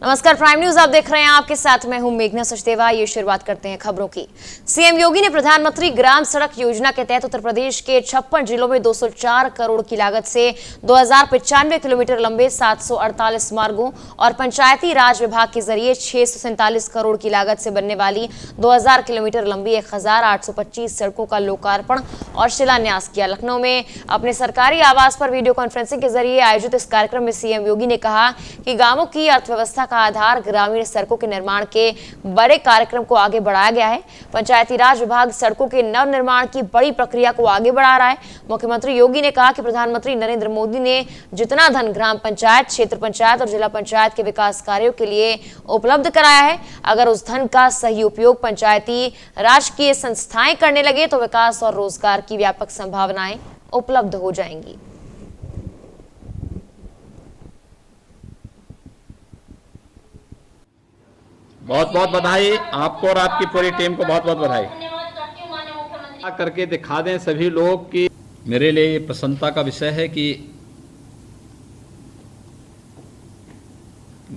नमस्कार, prime news आप देख रहे हैं। आपके साथ मैं हूं मेघना सचदेवा। ये शुरुआत करते हैं खबरों की। सीएम योगी ने प्रधानमंत्री ग्राम सड़क योजना के तहत उत्तर प्रदेश के 56 जिलों में 204 करोड़ की लागत से 2095 किलोमीटर लंबे 748 मार्गों और पंचायती राज विभाग के जरिए 647 करोड़ की लागत से बनने वाली 2000 किलोमीटर लंबी 1825 सड़कों का लोकार्पण और शिलान्यास किया। लखनऊ में अपने सरकारी आवास पर वीडियो कॉन्फ्रेंसिंग के जरिए आयोजित इस कार्यक्रम में सीएम योगी ने कहा कि गांवों की अर्थव्यवस्था का आधार ग्रामीण सड़कों के निर्माण के बड़े कार्यक्रम को आगे बढ़ाया गया है। पंचायती राज विभाग सड़कों के नव निर्माण की बड़ी प्रक्रिया को आगे बढ़ा रहा है। मुख्यमंत्री योगी ने कहा कि प्रधानमंत्री नरेंद्र मोदी ने जितना धन ग्राम पंचायत, क्षेत्र पंचायत और जिला पंचायत के विकास कार्यों के लिए उपलब्ध कराया है, अगर उस धन का सही उपयोग पंचायती राज की संस्थाएं करने लगे तो विकास और रोजगार की व्यापक संभावनाएं उपलब्ध हो जाएंगी। बहुत बहुत बधाई आपको और आपकी पूरी टीम को, बहुत बहुत बधाई। करके दिखा दें सभी लोग कि मेरे लिए ये प्रसन्नता का विषय है कि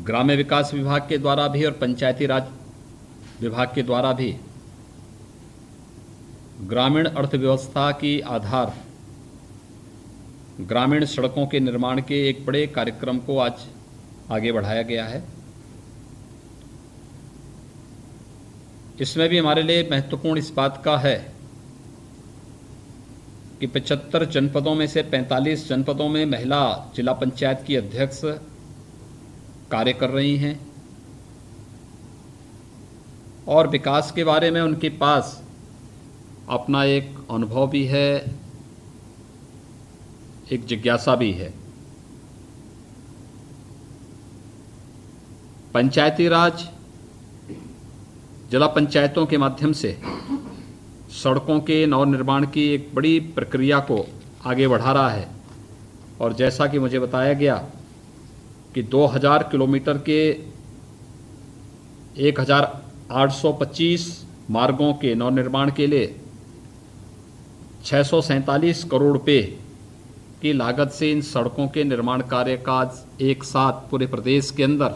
ग्राम्य विकास विभाग के द्वारा भी और पंचायती राज विभाग के द्वारा भी ग्रामीण अर्थव्यवस्था की आधार ग्रामीण सड़कों के निर्माण के एक बड़े कार्यक्रम को आज आगे बढ़ाया गया है। इसमें भी हमारे लिए महत्वपूर्ण इस बात का है कि 75 जनपदों में से 45 जनपदों में महिला जिला पंचायत की अध्यक्ष कार्य कर रही हैं और विकास के बारे में उनके पास अपना एक अनुभव भी है, एक जिज्ञासा भी है। पंचायती राज जिला पंचायतों के माध्यम से सड़कों के नवनिर्माण की एक बड़ी प्रक्रिया को आगे बढ़ा रहा है और जैसा कि मुझे बताया गया कि 2000 किलोमीटर के 1825 मार्गों के नवनिर्माण के लिए 647 करोड़ रुपये की लागत से इन सड़कों के निर्माण कार्य का एक साथ पूरे प्रदेश के अंदर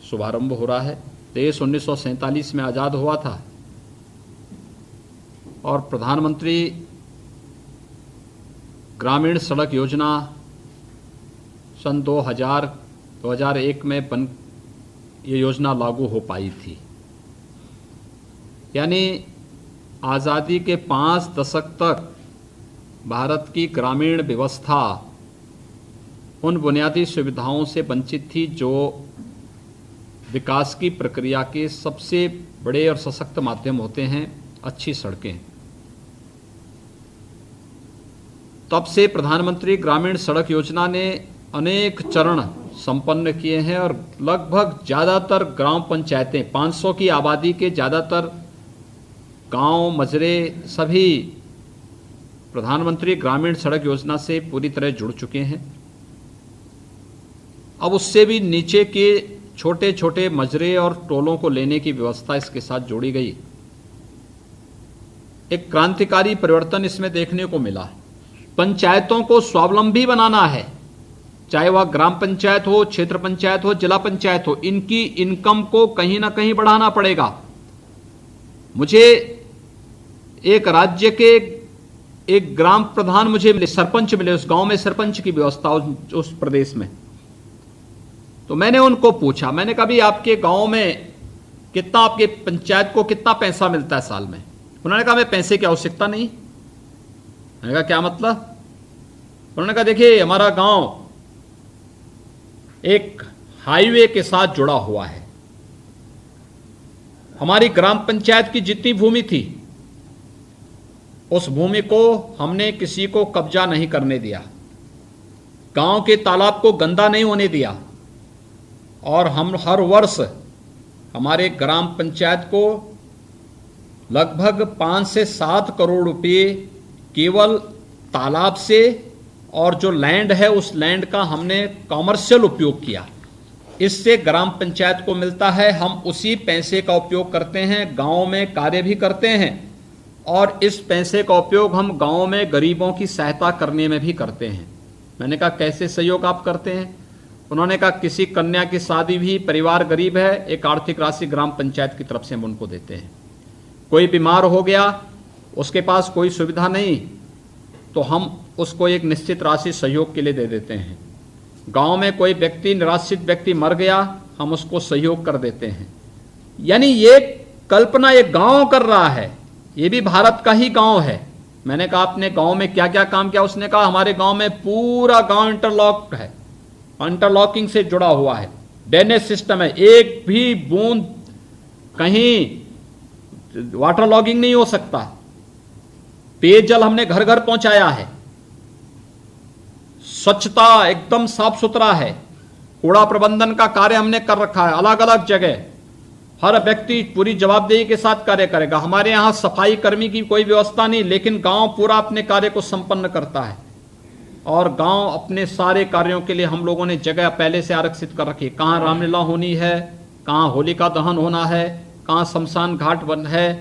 शुभारंभ हो रहा है। देश 1947 में आज़ाद हुआ था और प्रधानमंत्री ग्रामीण सड़क योजना सन 2001 में ये योजना लागू हो पाई थी। यानी आज़ादी के 5 दशक तक भारत की ग्रामीण व्यवस्था उन बुनियादी सुविधाओं से वंचित थी जो विकास की प्रक्रिया के सबसे बड़े और सशक्त माध्यम होते हैं अच्छी सड़कें। तब से प्रधानमंत्री ग्रामीण सड़क योजना ने अनेक चरण संपन्न किए हैं और लगभग ज़्यादातर ग्राम पंचायतें 500 की आबादी के ज़्यादातर गांव मजरे सभी प्रधानमंत्री ग्रामीण सड़क योजना से पूरी तरह जुड़ चुके हैं। अब उससे भी नीचे के छोटे छोटे मजरे और टोलों को लेने की व्यवस्था इसके साथ जोड़ी गई। एक क्रांतिकारी परिवर्तन इसमें देखने को मिला। पंचायतों को स्वावलंबी बनाना है, चाहे वह ग्राम पंचायत हो, क्षेत्र पंचायत हो, जिला पंचायत हो, इनकी इनकम को कहीं ना कहीं बढ़ाना पड़ेगा। मुझे एक राज्य के एक ग्राम प्रधान मुझे मिले, सरपंच मिले, उस गांव में सरपंच की व्यवस्था उस प्रदेश में। तो मैंने उनको पूछा, मैंने कहा भी आपके गांव में कितना, आपके पंचायत को कितना पैसा मिलता है साल में? उन्होंने कहा मैं पैसे की आवश्यकता नहीं। मैंने कहा क्या मतलब? उन्होंने कहा देखिए हमारा गांव एक हाईवे के साथ जुड़ा हुआ है। हमारी ग्राम पंचायत की जितनी भूमि थी उस भूमि को हमने किसी को कब्जा नहीं करने दिया, गांव के तालाब को गंदा नहीं होने दिया और हम हर वर्ष हमारे ग्राम पंचायत को लगभग 5 से 7 करोड़ रुपए केवल तालाब से और जो लैंड है उस लैंड का हमने कॉमर्शियल उपयोग किया। इससे ग्राम पंचायत को मिलता है, हम उसी पैसे का उपयोग करते हैं, गांव में कार्य भी करते हैं और इस पैसे का उपयोग हम गांव में गरीबों की सहायता करने में भी करते हैं। मैंने कहा कैसे सहयोग आप करते हैं? उन्होंने कहा किसी कन्या की शादी भी, परिवार गरीब है, एक आर्थिक राशि ग्राम पंचायत की तरफ से हम उनको देते हैं। कोई बीमार हो गया, उसके पास कोई सुविधा नहीं, तो हम उसको एक निश्चित राशि सहयोग के लिए दे देते हैं। गांव में कोई व्यक्ति, निराश्रित व्यक्ति मर गया, हम उसको सहयोग कर देते हैं। यानी ये कल्पना एक गांव कर रहा है, ये भी भारत का ही गांव है। मैंने कहा आपने गांव में क्या क्या काम किया? उसने कहा हमारे गांव में पूरा गांव इंटरलॉक है, इंटरलॉकिंग से जुड़ा हुआ है, ड्रेनेज सिस्टम है, एक भी बूंद कहीं वाटर लॉगिंग नहीं हो सकता, पेयजल हमने घर घर पहुंचाया है, स्वच्छता एकदम साफ सुथरा है, कूड़ा प्रबंधन का कार्य हमने कर रखा है अलग अलग जगह। हर व्यक्ति पूरी जवाबदेही के साथ कार्य करेगा। हमारे यहां सफाई कर्मी की कोई व्यवस्था नहीं, लेकिन गांव पूरा अपने कार्य को संपन्न करता है। और गांव अपने सारे कार्यों के लिए हम लोगों ने जगह पहले से आरक्षित कर रखी है। कहाँ रामलीला होनी है, कहाँ होलिका दहन होना है, कहाँ शमशान घाट बन है,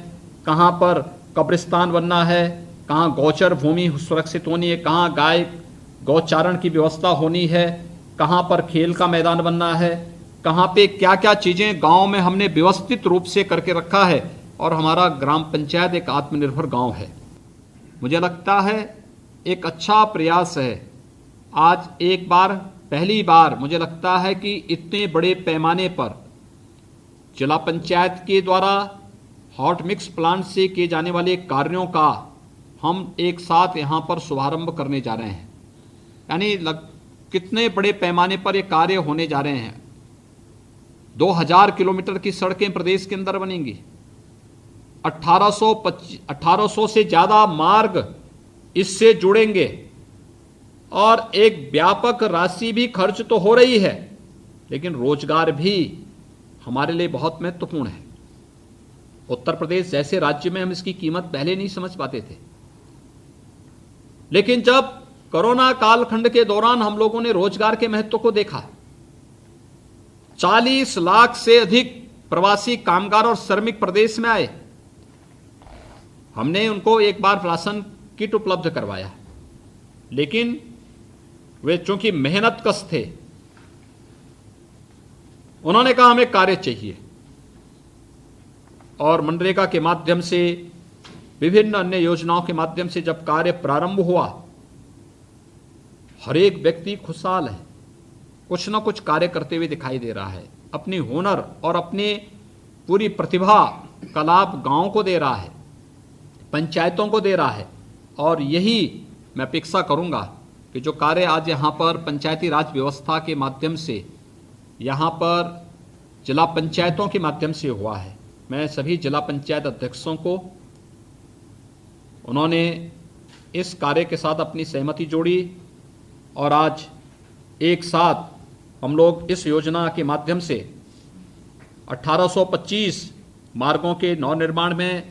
कहाँ पर कब्रिस्तान बनना है, कहाँ गौचर भूमि सुरक्षित होनी है, कहाँ गाय गौचारण की व्यवस्था होनी है, कहाँ पर खेल का मैदान बनना है, कहाँ पे क्या क्या चीजें गांव में हमने व्यवस्थित रूप से करके रखा है। और हमारा ग्राम पंचायत एक आत्मनिर्भर गांव है। मुझे लगता है एक अच्छा प्रयास है। आज एक बार, पहली बार मुझे लगता है कि इतने बड़े पैमाने पर जिला पंचायत के द्वारा हॉट मिक्स प्लांट से किए जाने वाले कार्यों का हम एक साथ यहाँ पर शुभारंभ करने जा रहे हैं। यानी कितने बड़े पैमाने पर ये कार्य होने जा रहे हैं। 2000 किलोमीटर की सड़कें प्रदेश के अंदर बनेंगी, 1800 से ज्यादा मार्ग इससे जुड़ेंगे, और एक व्यापक राशि भी खर्च तो हो रही है, लेकिन रोजगार भी हमारे लिए बहुत महत्वपूर्ण है। उत्तर प्रदेश जैसे राज्य में हम इसकी कीमत पहले नहीं समझ पाते थे, लेकिन जब कोरोना कालखंड के दौरान हम लोगों ने रोजगार के महत्व को देखा, 40 लाख से अधिक प्रवासी कामगार और श्रमिक प्रदेश में आए। हमने उनको एक बार राशन किट उपलब्ध करवाया, लेकिन वे चूंकि मेहनत कश थे, उन्होंने कहा हमें कार्य चाहिए। और मनरेगा के माध्यम से, विभिन्न अन्य योजनाओं के माध्यम से जब कार्य प्रारंभ हुआ, हर एक व्यक्ति खुशहाल है, कुछ ना कुछ कार्य करते हुए दिखाई दे रहा है, अपनी हुनर और अपनी पूरी प्रतिभा का लाभ गांव को दे रहा है, पंचायतों को दे रहा है। और यही मैं अपेक्षा करूंगा कि जो कार्य आज यहाँ पर पंचायती राज व्यवस्था के माध्यम से, यहाँ पर जिला पंचायतों के माध्यम से हुआ है, मैं सभी जिला पंचायत अध्यक्षों को, उन्होंने इस कार्य के साथ अपनी सहमति जोड़ी, और आज एक साथ हम लोग इस योजना के माध्यम से 1825 मार्गों के नवनिर्माण में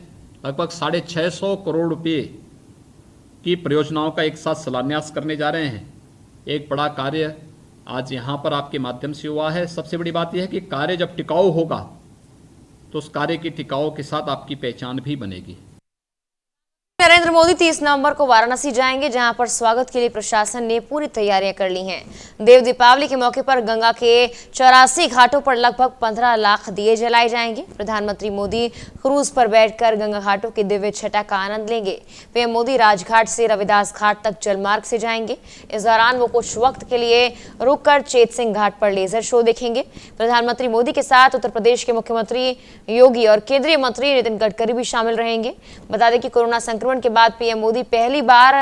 लगभग 650 करोड़ रुपए की परियोजनाओं का एक साथ शिलान्यास करने जा रहे हैं। एक बड़ा कार्य आज यहाँ पर आपके माध्यम से हुआ है। सबसे बड़ी बात यह है कि कार्य जब टिकाऊ होगा तो उस कार्य की टिकाऊ के साथ आपकी पहचान भी बनेगी। नरेंद्र मोदी 30 नवंबर को वाराणसी जाएंगे, जहां पर स्वागत के लिए प्रशासन ने पूरी तैयारियां कर ली हैं। देव दीपावली के मौके पर गंगा के 84 घाटों पर लगभग 15 लाख दिए जलाए जाएंगे। प्रधानमंत्री मोदी क्रूज पर बैठकर गंगा घाटों की दिव्य छटा का आनंद लेंगे। पीएम मोदी राजघाट से रविदास घाट तक जलमार्ग से जाएंगे। इस दौरान वो कुछ वक्त के लिए रुककर चेत सिंह घाट पर लेजर शो देखेंगे। प्रधानमंत्री मोदी के साथ उत्तर प्रदेश के मुख्यमंत्री योगी और केंद्रीय मंत्री नितिन गडकरी भी शामिल रहेंगे। बता दें कि कोरोना संक्रमण के बाद पीएम मोदी पहली बार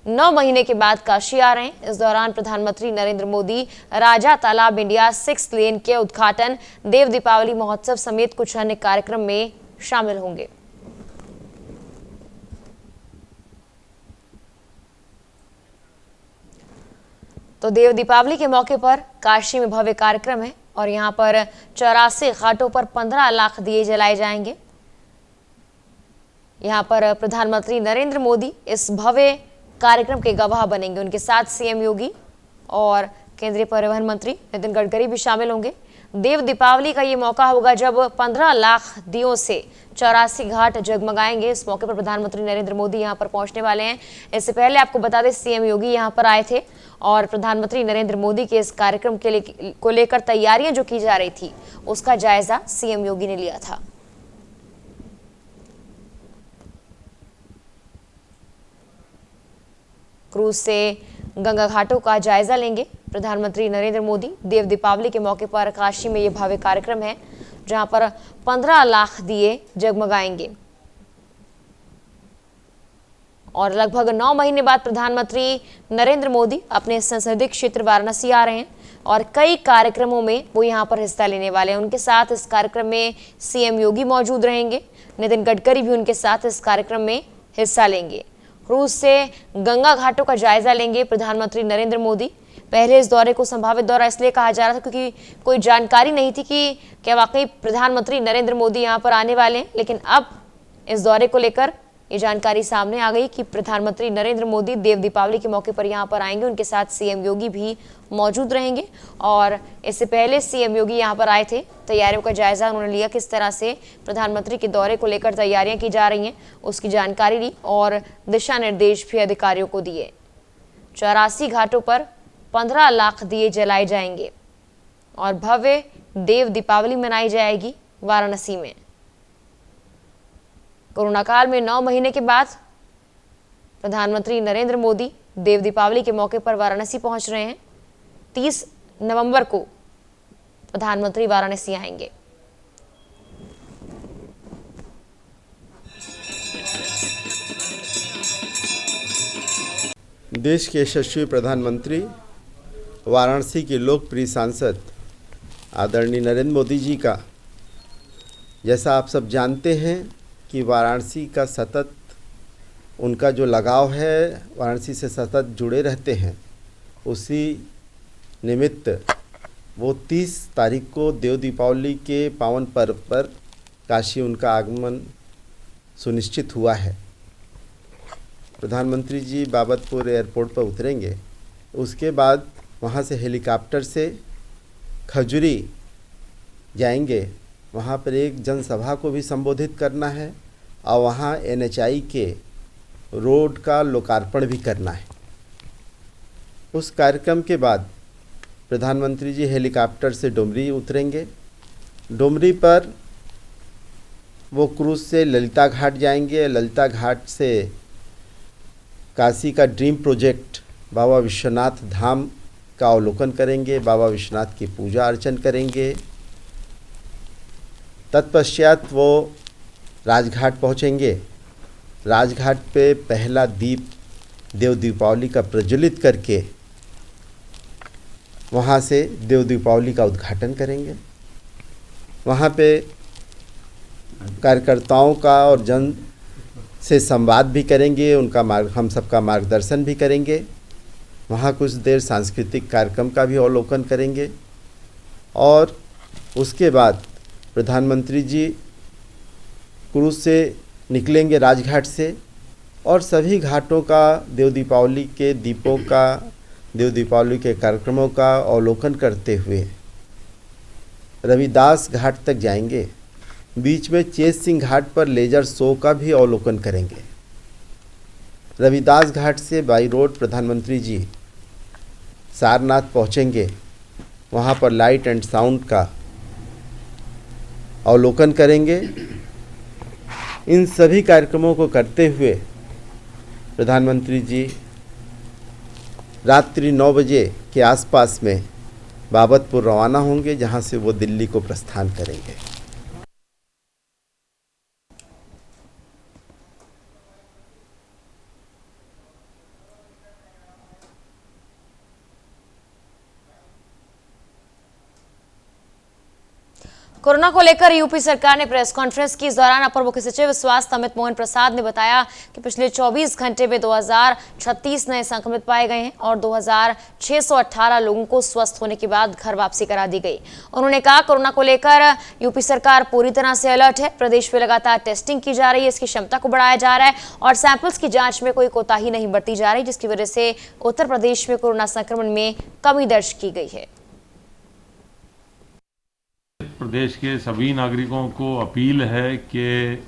9 महीने के बाद काशी आ रहे हैं। इस दौरान प्रधानमंत्री नरेंद्र मोदी राजा तालाब इंडिया 6 लेन के उद्घाटन, देव दीपावली महोत्सव समेत कुछ अन्य कार्यक्रम में शामिल होंगे। तो देव दीपावली के मौके पर काशी में भव्य कार्यक्रम है और यहां पर 84 घाटों पर 15 लाख दिए जलाए जाएंगे। यहां पर प्रधानमंत्री नरेंद्र मोदी इस भव्य कार्यक्रम के गवाह बनेंगे। उनके साथ सीएम योगी और केंद्रीय परिवहन मंत्री नितिन गडकरी भी शामिल होंगे। देव दीपावली का ये मौका होगा जब 15 लाख दियों से 84 घाट जगमगाएंगे। इस मौके पर प्रधानमंत्री नरेंद्र मोदी यहां पर पहुंचने वाले हैं। इससे पहले आपको बता दें सीएम योगी यहां पर आए थे और प्रधानमंत्री नरेंद्र मोदी के इस कार्यक्रम को लेकर तैयारियां जो की जा रही थी उसका जायजा सीएम योगी ने लिया था। क्रूज से गंगा घाटों का जायजा लेंगे प्रधानमंत्री नरेंद्र मोदी। देव दीपावली के मौके पर काशी में यह भव्य कार्यक्रम है जहां पर 15 लाख दिए जगमगाएंगे और लगभग 9 महीने बाद प्रधानमंत्री नरेंद्र मोदी अपने संसदीय क्षेत्र वाराणसी आ रहे हैं और कई कार्यक्रमों में वो यहां पर हिस्सा लेने वाले हैं। उनके साथ इस कार्यक्रम में सीएम योगी मौजूद रहेंगे। नितिन गडकरी भी उनके साथ इस कार्यक्रम में हिस्सा लेंगे। क्रूज से गंगा घाटों का जायजा लेंगे प्रधानमंत्री नरेंद्र मोदी। पहले इस दौरे को संभावित दौरा इसलिए कहा जा रहा था क्योंकि कोई जानकारी नहीं थी कि क्या वाकई प्रधानमंत्री नरेंद्र मोदी यहां पर आने वाले हैं, लेकिन अब इस दौरे को लेकर ये जानकारी सामने आ गई कि प्रधानमंत्री नरेंद्र मोदी देव दीपावली के मौके पर यहां पर आएंगे। उनके साथ सीएम योगी भी मौजूद रहेंगे और इससे पहले सीएम योगी यहां पर आए थे। तैयारियों का जायजा उन्होंने लिया, किस तरह से प्रधानमंत्री के दौरे को लेकर तैयारियां की जा रही हैं उसकी जानकारी ली और दिशा निर्देश भी अधिकारियों को दिए। 84 घाटों पर 15 लाख दिए जलाए जाएंगे और भव्य देव दीपावली मनाई जाएगी वाराणसी में। कोरोना काल में 9 महीने के बाद प्रधानमंत्री नरेंद्र मोदी देव दीपावली के मौके पर वाराणसी पहुंच रहे हैं। 30 नवंबर को प्रधानमंत्री वाराणसी आएंगे। देश के यशस्वी प्रधानमंत्री वाराणसी के लोकप्रिय सांसद आदरणीय नरेंद्र मोदी जी का, जैसा आप सब जानते हैं कि वाराणसी का सतत उनका जो लगाव है, वाराणसी से सतत जुड़े रहते हैं, उसी निमित्त वो 30 तारीख को देव दीपावली के पावन पर्व पर काशी उनका आगमन सुनिश्चित हुआ है। प्रधानमंत्री जी बाबतपुर एयरपोर्ट पर उतरेंगे, उसके बाद वहाँ से हेलीकॉप्टर से खजुरी जाएंगे। वहाँ पर एक जनसभा को भी संबोधित करना है और वहाँ NHI के रोड का लोकार्पण भी करना है। उस कार्यक्रम के बाद प्रधानमंत्री जी हेलीकॉप्टर से डुमरी उतरेंगे। डुमरी पर वो क्रूज से ललिता घाट जाएंगे। ललिता घाट से काशी का ड्रीम प्रोजेक्ट बाबा विश्वनाथ धाम का अवलोकन करेंगे, बाबा विश्वनाथ की पूजा अर्चन करेंगे। तत्पश्चात वो राजघाट पहुँचेंगे। राजघाट पे पहला दीप देव दीपावली का प्रज्वलित करके वहाँ से देव दीपावली का उद्घाटन करेंगे। वहाँ पे कार्यकर्ताओं का और जन से संवाद भी करेंगे, उनका हम सबका मार्गदर्शन भी करेंगे। वहाँ कुछ देर सांस्कृतिक कार्यक्रम का भी अवलोकन करेंगे और उसके बाद प्रधानमंत्री जी क्रूज से निकलेंगे राजघाट से और सभी घाटों का देव दीपावली के दीपों का, देव दीपावली के कार्यक्रमों का अवलोकन करते हुए रविदास घाट तक जाएंगे। बीच में चेत सिंह घाट पर लेजर शो का भी अवलोकन करेंगे। रविदास घाट से बाई रोड प्रधानमंत्री जी सारनाथ पहुंचेंगे। वहां पर लाइट एंड साउंड का अवलोकन करेंगे। इन सभी कार्यक्रमों को करते हुए प्रधानमंत्री जी रात्रि 9 बजे के आसपास में बाबतपुर रवाना होंगे, जहां से वो दिल्ली को प्रस्थान करेंगे। कोरोना को लेकर यूपी सरकार ने प्रेस कॉन्फ्रेंस की। इस दौरान अपर मुख्य सचिव स्वास्थ्य अमित मोहन प्रसाद ने बताया कि पिछले 24 घंटे में 2036 नए संक्रमित पाए गए हैं और 2618 लोगों को स्वस्थ होने के बाद घर वापसी करा दी गई। उन्होंने कहा कोरोना को लेकर यूपी सरकार पूरी तरह से अलर्ट है। प्रदेश में लगातार टेस्टिंग की जा रही है, इसकी क्षमता को बढ़ाया जा रहा है और सैंपल्स की जाँच में कोई कोताही नहीं बरती जा रही, जिसकी वजह से उत्तर प्रदेश में कोरोना संक्रमण में कमी दर्ज की गई है। प्रदेश के सभी नागरिकों को अपील है कि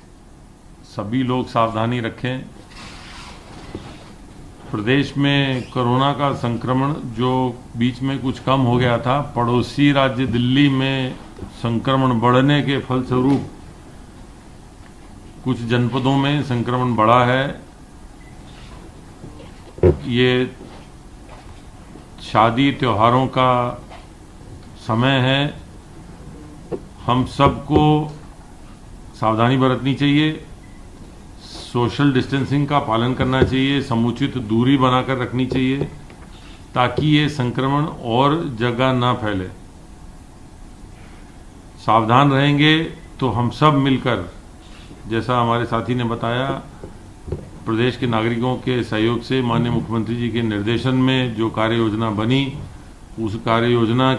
सभी लोग सावधानी रखें। प्रदेश में कोरोना का संक्रमण जो बीच में कुछ कम हो गया था, पड़ोसी राज्य दिल्ली में संक्रमण बढ़ने के फलस्वरूप कुछ जनपदों में संक्रमण बढ़ा है। ये शादी त्योहारों का समय है, हम सबको सावधानी बरतनी चाहिए, सोशल डिस्टेंसिंग का पालन करना चाहिए, समुचित दूरी बनाकर रखनी चाहिए ताकि ये संक्रमण और जगह ना फैले। सावधान रहेंगे तो हम सब मिलकर, जैसा हमारे साथी ने बताया, प्रदेश के नागरिकों के सहयोग से माननीय मुख्यमंत्री जी के निर्देशन में जो कार्य योजना बनी, उस कार्य योजना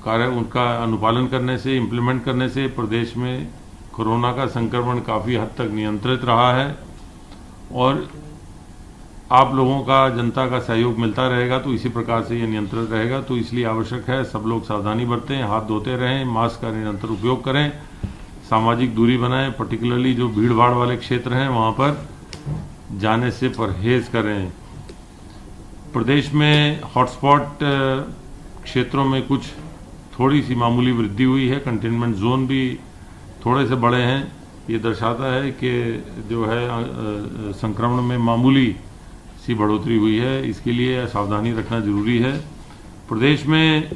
उनका अनुपालन करने से, इम्प्लीमेंट करने से प्रदेश में कोरोना का संक्रमण काफ़ी हद तक नियंत्रित रहा है। और आप लोगों का, जनता का सहयोग मिलता रहेगा तो इसी प्रकार से ये नियंत्रित रहेगा। तो इसलिए आवश्यक है सब लोग सावधानी बरतें, हाथ धोते रहें, मास्क का निरंतर उपयोग करें, सामाजिक दूरी बनाएं, पर्टिकुलरली जो भीड़ भाड़ वाले क्षेत्र हैं वहाँ पर जाने से परहेज करें। प्रदेश में हॉटस्पॉट क्षेत्रों में कुछ थोड़ी सी मामूली वृद्धि हुई है, कंटेनमेंट जोन भी थोड़े से बड़े हैं। ये दर्शाता है कि जो है संक्रमण में मामूली सी बढ़ोतरी हुई है, इसके लिए सावधानी रखना जरूरी है। प्रदेश में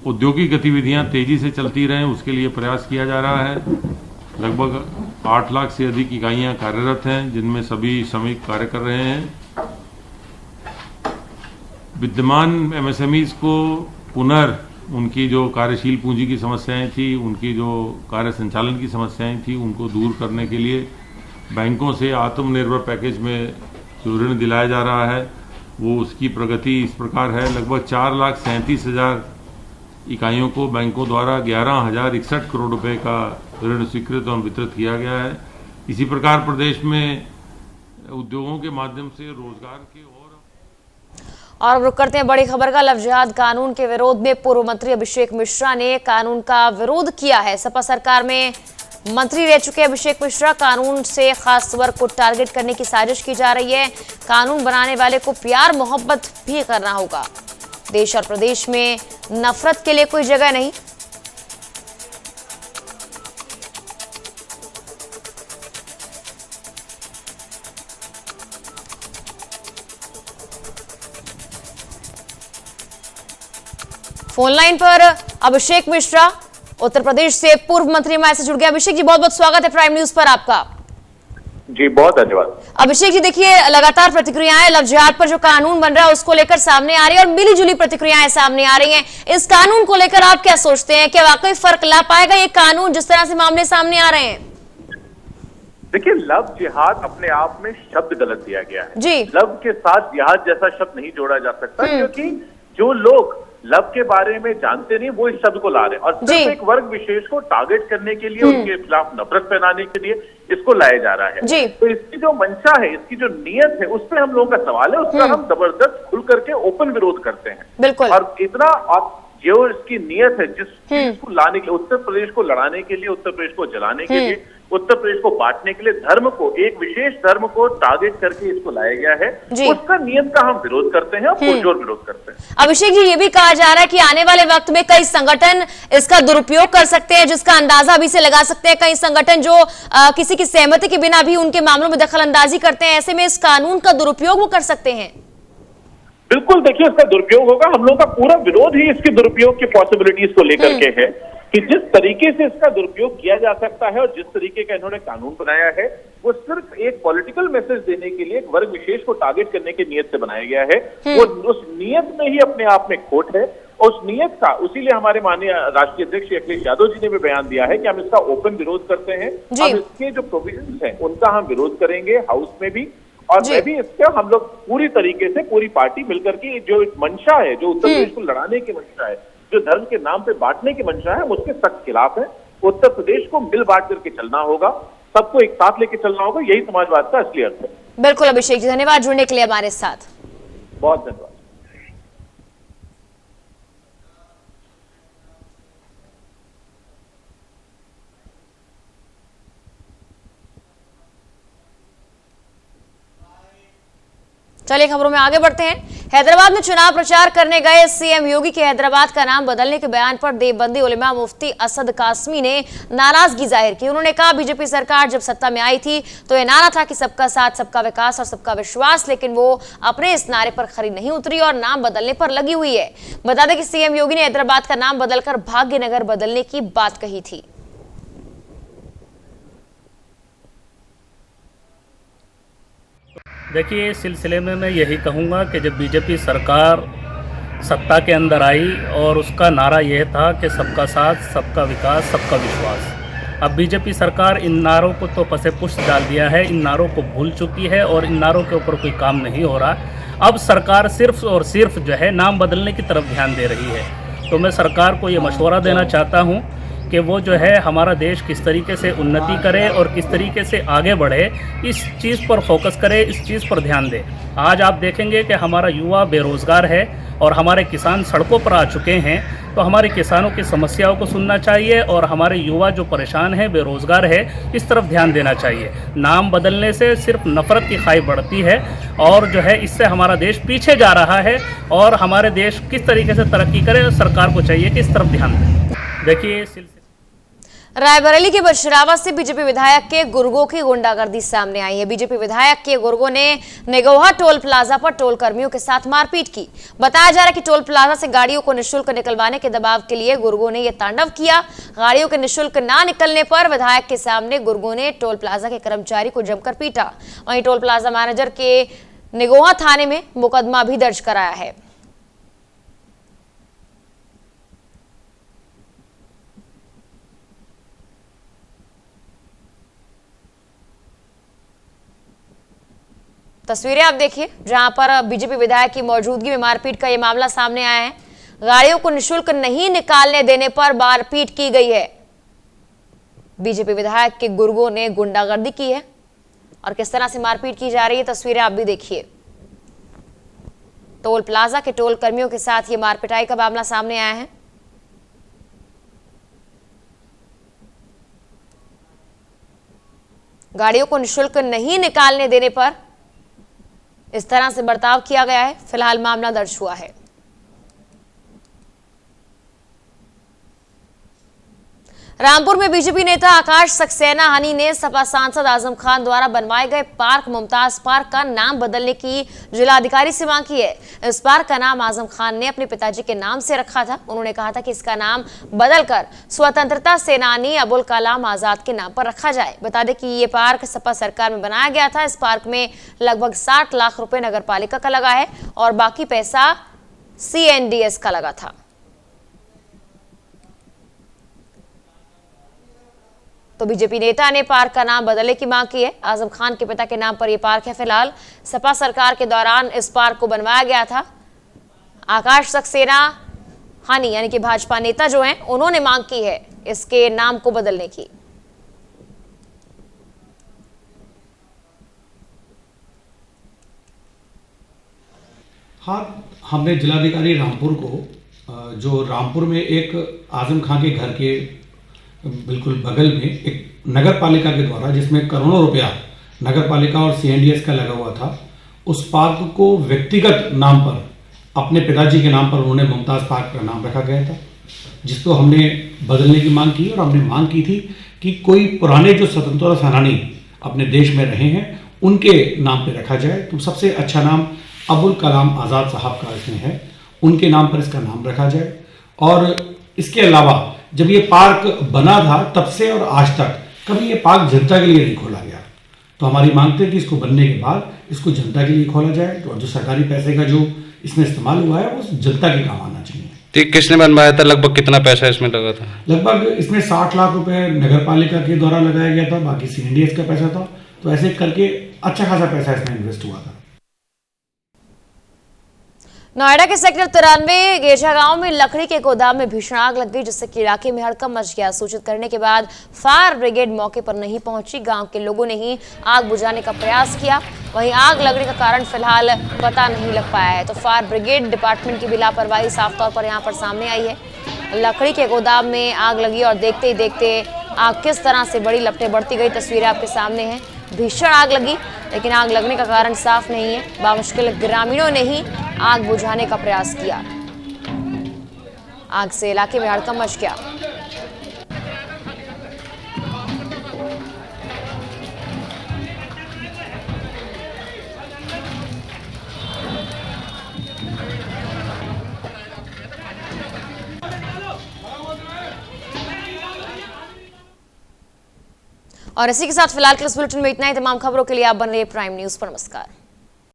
औद्योगिक गतिविधियां तेजी से चलती रहें, उसके लिए प्रयास किया जा रहा है। लगभग 8 लाख से अधिक इकाइयां कार्यरत हैं, जिनमें सभी श्रमिक कार्य कर रहे हैं। विद्यमान एमएसएमईज को उनकी जो कार्यशील पूंजी की समस्याएं थी, उनकी जो कार्य संचालन की समस्याएं थी, उनको दूर करने के लिए बैंकों से आत्मनिर्भर पैकेज में जो ऋण दिलाया जा रहा है, वो उसकी प्रगति इस प्रकार है। लगभग 4,37,000 इकाइयों को बैंकों द्वारा 11,061 करोड़ रुपए का ऋण स्वीकृत और वितरित किया गया है। इसी प्रकार प्रदेश में उद्योगों के माध्यम से रोजगार के और अब रुक करते हैं बड़ी खबर का। लव जिहाद कानून के विरोध में पूर्व मंत्री अभिषेक मिश्रा ने कानून का विरोध किया है। सपा सरकार में मंत्री रह चुके अभिषेक मिश्रा, कानून से खास वर्ग को टारगेट करने की साजिश की जा रही है। कानून बनाने वाले को प्यार मोहब्बत भी करना होगा। देश और प्रदेश में नफरत के लिए कोई जगह नहीं। फोन लाइन पर अभिषेक मिश्रा, उत्तर प्रदेश से पूर्व मंत्री हमारे से जुड़ गए। अभिषेक जी, बहुत बहुत स्वागत है प्राइम न्यूज पर आपका। जी बहुत धन्यवाद। अभिषेक जी, देखिए लगातार प्रतिक्रियाएं लव जिहाद पर जो कानून बन रहा है उसको लेकर सामने आ रही है और मिली जुली प्रतिक्रियाएं सामने आ रही हैं। इस कानून को लेकर आप क्या सोचते हैं? क्या वाकई फर्क ला पाएगा ये कानून जिस तरह से मामले सामने आ रहे हैं? देखिए, लव जिहाद अपने आप में शब्द गलत दिया गया है जी। लव के साथ जिहाद जैसा शब्द नहीं जोड़ा जा सकता, क्योंकि जो लोग लव के बारे में जानते नहीं वो इस शब्द को ला रहे हैं और सिर्फ एक वर्ग विशेष को टारगेट करने के लिए, उनके खिलाफ नफरत फैलाने के लिए इसको लाया जा रहा है। तो इसकी जो मंशा है, इसकी जो नीयत है, उस पर हम लोगों का सवाल है। उसका हम जबरदस्त खुल करके ओपन विरोध करते हैं। बिल्कुल। और इतना जो इसकी नीयत है, जिस चीज को लाने के लिए, उत्तर प्रदेश को लड़ाने के लिए, उत्तर प्रदेश को जलाने के लिए, उत्तर प्रदेश को बांटने के लिए, धर्म को, एक विशेष धर्म को टारगेट करके इसको लाया गया है, उसका नियत का हम विरोध करते हैं और पुरजोर विरोध करते हैं। अभिषेक जी, ये भी कहा जा रहा है कि आने वाले वक्त में कई संगठन इसका दुरुपयोग कर सकते हैं, जिसका अंदाजा अभी से लगा सकते हैं। कई संगठन जो किसी की सहमति के बिना भी उनके मामलों में दखल अंदाजी करते हैं, ऐसे में इस कानून का दुरुपयोग वो कर सकते हैं। बिल्कुल, देखिए इसका दुरुपयोग होगा। हम लोग का पूरा विरोध ही इसके दुरुपयोग की पॉसिबिलिटीज को लेकर के है कि जिस तरीके से इसका दुरुपयोग किया जा सकता है और जिस तरीके का इन्होंने कानून बनाया है, वो सिर्फ एक पॉलिटिकल मैसेज देने के लिए, एक वर्ग विशेष को टारगेट करने की नियत से बनाया गया है। वो उस नियत में ही अपने आप में खोट है और उस नियत का, उसीलिए हमारे माननीय राष्ट्रीय अध्यक्ष अखिलेश यादव जी ने भी बयान दिया है कि हम इसका ओपन विरोध करते हैं। हम इसके जो प्रोविजंस हैं उनका हम विरोध करेंगे हाउस में भी, और मैं भी इसका, हम लोग पूरी तरीके से पूरी पार्टी मिलकर के जो मंशा है, जो उत्तर प्रदेश को लड़ाने की मंशा है, जो धर्म के नाम पे बांटने की मंशा है, हम उसके सख्त खिलाफ है। उत्तर प्रदेश को मिल बांट करके चलना होगा, सबको एक साथ लेके चलना होगा, यही समाजवाद का असली अर्थ है। बिल्कुल अभिषेक जी, धन्यवाद जुड़ने के लिए हमारे साथ। बहुत धन्यवाद। चलिए खबरों में आगे बढ़ते हैं। हैदराबाद में चुनाव प्रचार करने गए सीएम योगी के हैदराबाद का नाम बदलने के बयान पर देवबंदी उलेमा मुफ्ती असद कासमी ने नाराजगी जाहिर की। उन्होंने कहा, बीजेपी सरकार जब सत्ता में आई थी तो यह नारा था कि सबका साथ, सबका विकास और सबका विश्वास, लेकिन वो अपने इस नारे पर खरी नहीं उतरी और नाम बदलने पर लगी हुई है। बता दें कि सीएम योगी ने हैदराबाद का नाम बदलकर भाग्यनगर बदलने की बात कही थी। देखिए, इस सिलसिले में मैं यही कहूँगा कि जब बीजेपी सरकार सत्ता के अंदर आई और उसका नारा यह था कि सबका साथ, सबका विकास, सबका विश्वास। अब बीजेपी सरकार इन नारों को तो पसे पुष्ट डाल दिया है, इन नारों को भूल चुकी है और इन नारों के ऊपर कोई काम नहीं हो रहा। अब सरकार सिर्फ और सिर्फ जो है नाम बदलने की तरफ ध्यान दे रही है। तो मैं सरकार को ये मशवरा देना चाहता हूँ कि वो जो है हमारा देश किस तरीके से उन्नति करे और किस तरीके से आगे बढ़े, इस चीज़ पर फोकस करे, इस चीज़ पर ध्यान दे। आज आप देखेंगे कि हमारा युवा बेरोज़गार है और हमारे किसान सड़कों पर आ चुके हैं, तो हमारे किसानों की समस्याओं को सुनना चाहिए और हमारे युवा जो परेशान है, बेरोज़गार है, इस तरफ ध्यान देना चाहिए। नाम बदलने से सिर्फ नफ़रत की खाई बढ़ती है और जो है इससे हमारा देश पीछे जा रहा है और हमारे देश किस तरीके से तरक्की करे, सरकार को चाहिए कि इस तरफ ध्यान दे। देखिए, रायबरेली के बशरावा से बीजेपी विधायक के गुर्गों की गुंडागर्दी सामने आई है। बीजेपी विधायक के गुर्गों ने नेगोहा टोल प्लाजा पर टोल कर्मियों के साथ मारपीट की। बताया जा रहा है कि टोल प्लाजा से गाड़ियों को निःशुल्क निकलवाने के दबाव के लिए गुर्गों ने यह तांडव किया। गाड़ियों के निःशुल्क ना निकलने पर विधायक के सामने गुर्गों ने टोल प्लाजा के कर्मचारी को जमकर पीटा। वहीं टोल प्लाजा मैनेजर के नेगोहा थाने में मुकदमा भी दर्ज कराया है। तस्वीरें आप देखिए जहां पर बीजेपी विधायक की मौजूदगी में मारपीट का यह मामला सामने आया है। गाड़ियों को निःशुल्क नहीं निकालने देने पर मारपीट की गई है। बीजेपी विधायक के गुर्गों ने गुंडागर्दी की है और किस तरह से मारपीट की जा रही है तस्वीरें आप भी देखिए। टोल प्लाजा के टोल कर्मियों के साथ ये मारपिटाई का मामला सामने आया है। गाड़ियों को निःशुल्क नहीं निकालने देने पर इस तरह से बर्ताव किया गया है। फिलहाल मामला दर्ज हुआ है। रामपुर में बीजेपी नेता आकाश सक्सेना हनी ने सपा सांसद आजम खान द्वारा बनवाए गए पार्क मुमताज पार्क का नाम बदलने की जिलाधिकारी से मांग की है। इस पार्क का नाम आजम खान ने अपने पिताजी के नाम से रखा था। उन्होंने कहा था कि इसका नाम बदलकर स्वतंत्रता सेनानी अबुल कलाम आजाद के नाम पर रखा जाए। बता दें कि ये पार्क सपा सरकार में बनाया गया था। इस पार्क में लगभग 60 लाख रुपए नगर पालिका का लगा है और बाकी पैसा CNDS का लगा था। तो बीजेपी नेता ने पार्क का नाम बदलने की मांग की है। आजम खान के पिता के नाम पर यह पार्क है। फिलहाल सपा सरकार के दौरान इस पार्क को बनवाया गया था। आकाश सक्सेना हनी यानी कि भाजपा नेता जो हैं, उन्होंने मांग की है इसके नाम को बदलने की। हाँ, हमने जिलाधिकारी रामपुर को, जो रामपुर में एक आजम खान के घर के बिल्कुल बगल में एक नगर पालिका के द्वारा, जिसमें करोड़ों रुपया नगर पालिका और CNDS का लगा हुआ था, उस पार्क को व्यक्तिगत नाम पर अपने पिताजी के नाम पर उन्होंने मुमताज पार्क का नाम रखा गया था, जिसको हमने बदलने की मांग की। और हमने मांग की थी कि कोई पुराने जो स्वतंत्रता सेनानी अपने देश में रहे हैं उनके नाम पर रखा जाए। तो सबसे अच्छा नाम अबुल कलाम आज़ाद साहब का इसमें है, उनके नाम पर इसका नाम रखा जाए। और इसके अलावा जब ये पार्क बना था तब से और आज तक कभी ये पार्क जनता के लिए नहीं खोला गया। तो हमारी मांग थी कि इसको बनने के बाद इसको जनता के लिए खोला जाए। तो जो सरकारी पैसे का जो इसमें इस्तेमाल हुआ है वो जनता के काम आना चाहिए। तो किसने बनवाया था? लगभग कितना पैसा इसमें लगा था? लगभग इसमें 60 लाख रुपए नगर पालिका के द्वारा लगाया गया था, बाकी CNDS का पैसा था। तो ऐसे करके अच्छा खासा पैसा इसमें इन्वेस्ट हुआ था। नोएडा के सेक्टर 93 गेजा गांव में लकड़ी के गोदाम में भीषण आग लग गई, जिससे कि इलाके में हड़कंप मच गया। सूचित करने के बाद फायर ब्रिगेड मौके पर नहीं पहुंची। गांव के लोगों ने ही आग बुझाने का प्रयास किया। वहीं आग लगने का कारण फिलहाल पता नहीं लग पाया है। तो फायर ब्रिगेड डिपार्टमेंट की भी लापरवाही साफ तौर पर यहां पर सामने आई है। लकड़ी के गोदाम में आग लगी और देखते ही देखते आग किस तरह से बड़ी लपटें बढ़ती गई, तस्वीरें आपके सामने हैं। भीषण आग लगी, लेकिन आग लगने का कारण साफ नहीं है। बामुश्किल ग्रामीणों ने ही आग बुझाने का प्रयास किया। आग से इलाके में हड़कंप मच गया। और इसी के साथ फिलहाल के इस बुलेटिन में इतना ही। तमाम खबरों के लिए आप बन रहे प्राइम न्यूज पर। नमस्कार।